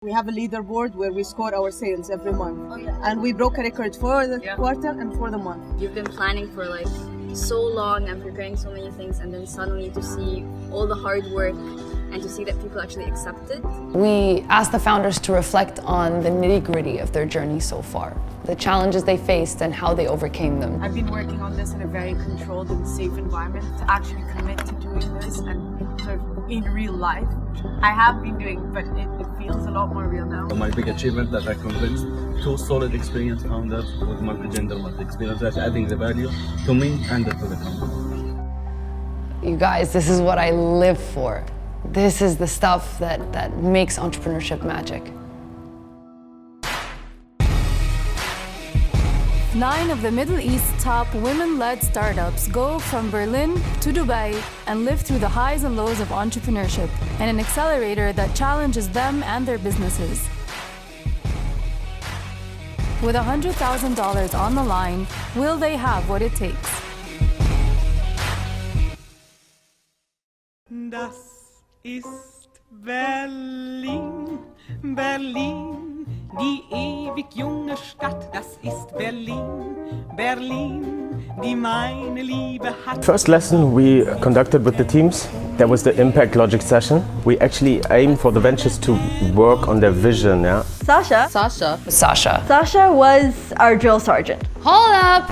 We have a leaderboard where we score our sales every month. And we broke a record for the quarter and for the month. You've been planning for like so long and preparing so many things, and then suddenly to see all the hard work and to see that people actually accept it. We asked the founders to reflect on the nitty-gritty of their journey so far, the challenges they faced and how they overcame them. I've been working on this in a very controlled and safe environment to actually commit to doing this and sort of in real life. I have been doing, but it feels a lot more real now. My big achievement that I convinced two solid experienced founders with multi-gender, multi-experience that's adding the value to me and to the company. You guys, this is what I live for. This is the stuff that makes entrepreneurship magic. 9 of the Middle East's top women-led startups go from Berlin to Dubai and live through the highs and lows of entrepreneurship and an accelerator that challenges them and their businesses. With $100,000 on the line, will they have what it takes? Das ist Berlin, Berlin, die ewig junge Stadt. Das ist Berlin, Berlin, die meine Liebe hat. First lesson we conducted with the teams, that was the impact logic session. We actually aim for the ventures to work on their vision. Yeah. Sasha was our drill sergeant. Hold up!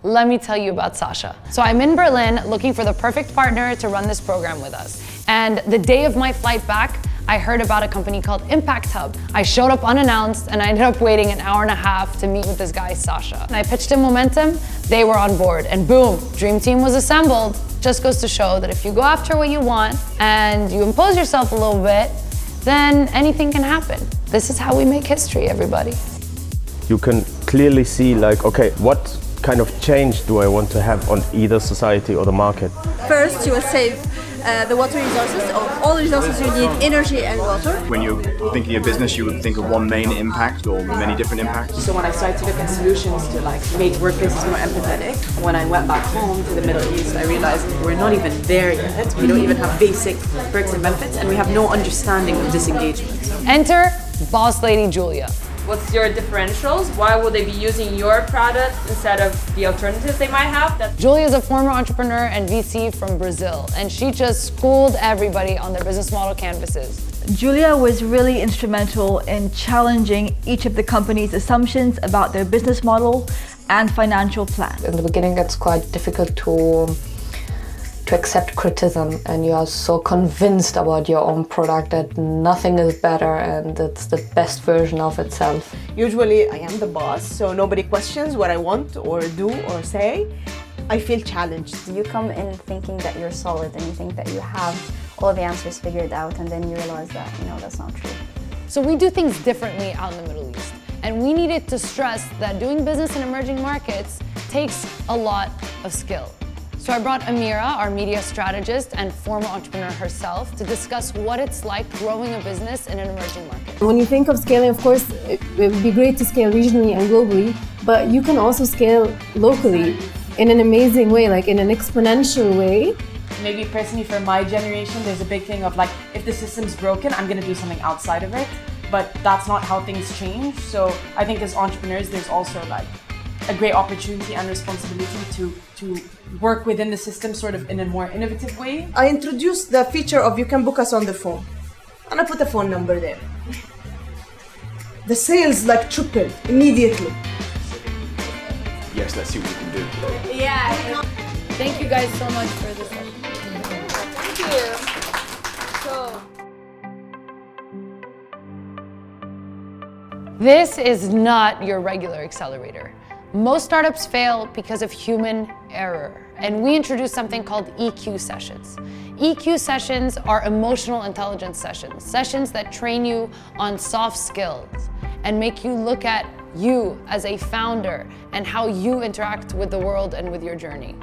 Let me tell you about Sasha. So I'm in Berlin looking for the perfect partner to run this program with us. And the day of my flight back, I heard about a company called Impact Hub. I showed up unannounced and I ended up waiting an hour and a half to meet with this guy, Sasha. And I pitched him Momentum, they were on board, and boom, Dream Team was assembled. Just goes to show that if you go after what you want and you impose yourself a little bit, then anything can happen. This is how we make history, everybody. You can clearly see like, okay, what kind of change do I want to have on either society or the market? First, you will save the water resources, all the resources you need, energy and water. When you're thinking of business, you would think of one main impact or many different impacts. So when I started to look at solutions to like make workplaces more empathetic, when I went back home to the Middle East, I realized we're not even there yet. We don't even have basic perks and benefits, and we have no understanding of disengagement. Enter boss lady Julia. What's your differentials? Why would they be using your product instead of the alternatives they might have? Julia is a former entrepreneur and VC from Brazil, and she just schooled everybody on their business model canvases. Julia was really instrumental in challenging each of the company's assumptions about their business model and financial plan. In the beginning, it's quite difficult to accept criticism, and you are so convinced about your own product that nothing is better and it's the best version of itself. Usually I am the boss, so nobody questions what I want or do or say. I feel challenged. You come in thinking that you're solid and you think that you have all the answers figured out, and then you realize that, that's not true. So we do things differently out in the Middle East, and we needed to stress that doing business in emerging markets takes a lot of skill. So I brought Amira, our media strategist and former entrepreneur herself, to discuss what it's like growing a business in an emerging market. When you think of scaling, of course, it would be great to scale regionally and globally, but you can also scale locally in an amazing way, like in an exponential way. Maybe personally for my generation, there's a big thing of like, if the system's broken, I'm gonna do something outside of it, but that's not how things change. So I think as entrepreneurs, there's also like a great opportunity and responsibility to work within the system sort of in a more innovative way. I introduced the feature of you can book us on the phone. And I put a phone number there. The sales like tripled immediately. Yes, let's see what we can do. Yeah. Thank you guys so much for this session. Thank you. This is not your regular accelerator. Most startups fail because of human error, and we introduced something called EQ sessions. EQ sessions are emotional intelligence sessions, sessions that train you on soft skills and make you look at you as a founder and how you interact with the world and with your journey.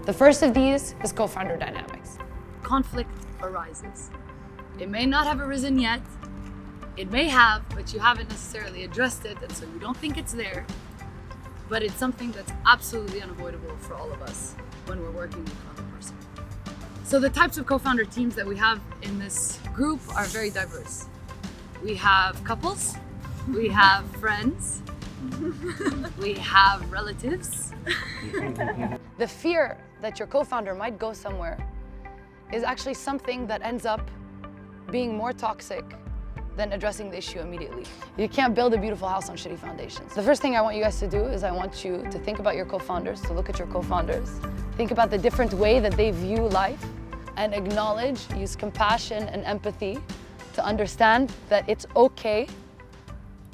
The first of these is co-founder dynamics. Conflict arises. It may not have arisen yet. It may have, but you haven't necessarily addressed it, and so you don't think it's there. But it's something that's absolutely unavoidable for all of us when we're working with another person. So the types of co-founder teams that we have in this group are very diverse. We have couples, we have friends, we have relatives. The fear that your co-founder might go somewhere is actually something that ends up being more toxic than addressing the issue immediately. You can't build a beautiful house on shitty foundations. The first thing I want you guys to do is I want you to think about your co-founders, to look at your co-founders, think about the different way that they view life, and acknowledge, use compassion and empathy to understand that it's okay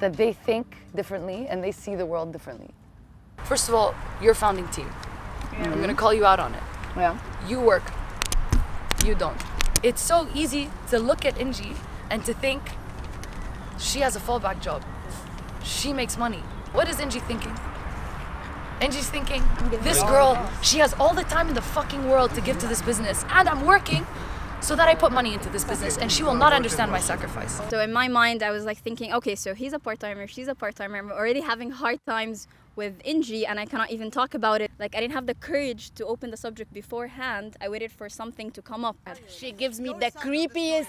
that they think differently and they see the world differently. First of all, your founding team. I'm gonna call you out on it. Yeah. You work, you don't. It's so easy to look at Inji and to think she has a fallback job. She makes money. What is Inji thinking? Inji's thinking, this girl, she has all the time in the fucking world to give to this business, and I'm working so that I put money into this business, and she will not understand my sacrifice. So in my mind, I was like thinking, okay, so he's a part-timer, she's a part-timer. I'm already having hard times with Inji, and I cannot even talk about it. Like, I didn't have the courage to open the subject beforehand. I waited for something to come up. She gives me the creepiest,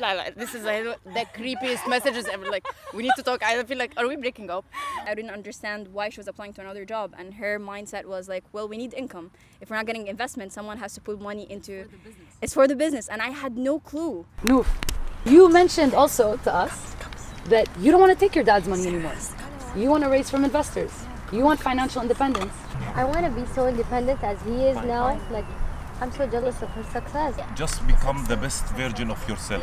like, this is the creepiest messages ever. Like, we need to talk. I feel like, are we breaking up? I didn't understand why she was applying to another job, and her mindset was like, well, we need income. If we're not getting investment, someone has to put money into... It's for the business, and I had no clue. Noof, you mentioned also to us that you don't want to take your dad's money anymore. You want to raise from investors. You want financial independence. I want to be so independent as he is now. Like, I'm so jealous of his success. Just become the best version of yourself.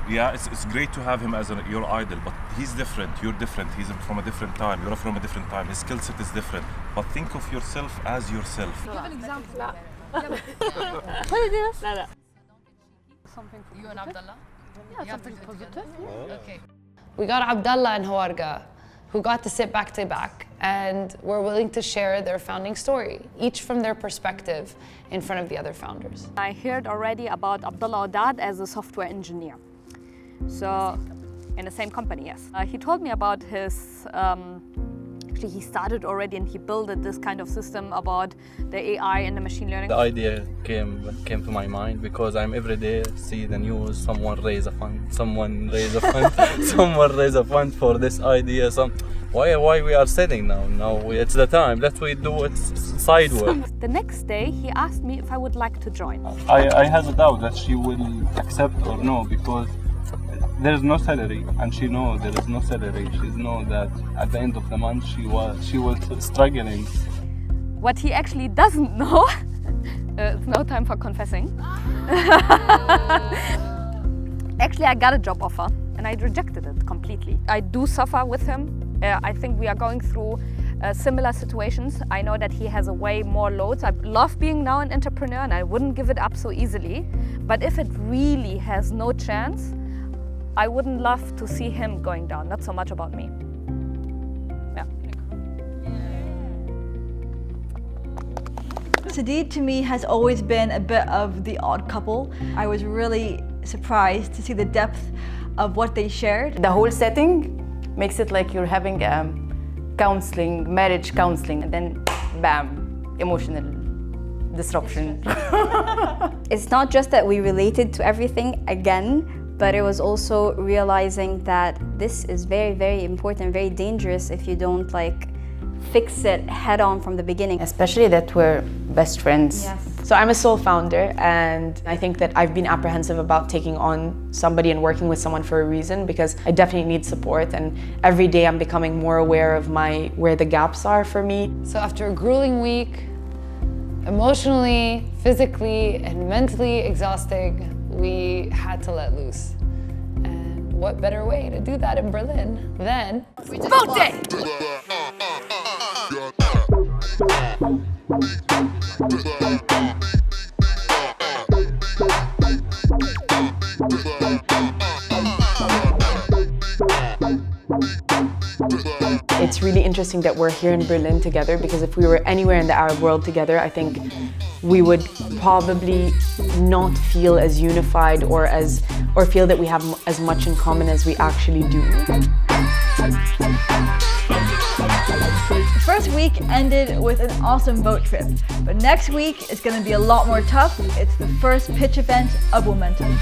Yeah, it's great to have him as your idol, but he's different, you're different, he's from a different time, you're from a different time, his skill set is different. But think of yourself as yourself. Give an example. What is this? Something for you and Abdallah? Yeah, something positive. Okay. We got Abdallah and Hawarga, who got to sit back to back and were willing to share their founding story, each from their perspective in front of the other founders. I heard already about Abdallah Odad as a software engineer. So, in the same company, yes. He told me about his, actually he started already and he built this kind of system about the AI and the machine learning. The idea came to my mind because I'm every day see the news, someone raise a fund, someone raise a fund, someone raise a fund for this idea. Why we are sitting now? Now it's the time. Let's we do it side work. The next day he asked me if I would like to join. I have a doubt that she will accept or no because there is no salary, and she knows there is no salary. She knows that at the end of the month she was struggling. What he actually doesn't know, it's no time for confessing. Actually, I got a job offer and I rejected it completely. I do suffer with him. I think we are going through similar situations. I know that he has a way more loads. I love being now an entrepreneur and I wouldn't give it up so easily. But if it really has no chance, I wouldn't love to see him going down, not so much about me. Yeah. Sadid to me has always been a bit of the odd couple. I was really surprised to see the depth of what they shared. The whole setting makes it like you're having counseling, marriage counseling, and then bam, emotional disruption. It's not just that we related to everything again, but it was also realizing that this is very, very important, very dangerous if you don't like fix it head on from the beginning. Especially that we're best friends. Yes. So I'm a sole founder, and I think that I've been apprehensive about taking on somebody and working with someone for a reason because I definitely need support, and every day I'm becoming more aware of where the gaps are for me. So after a grueling week, emotionally, physically, and mentally exhausting, we had to let loose. And what better way to do that in Berlin than vote day! It's really interesting that we're here in Berlin together because if we were anywhere in the Arab world together, I think we would probably not feel as unified or feel that we have as much in common as we actually do. The first week ended with an awesome boat trip, but next week is going to be a lot more tough. It's the first pitch event of Momentum.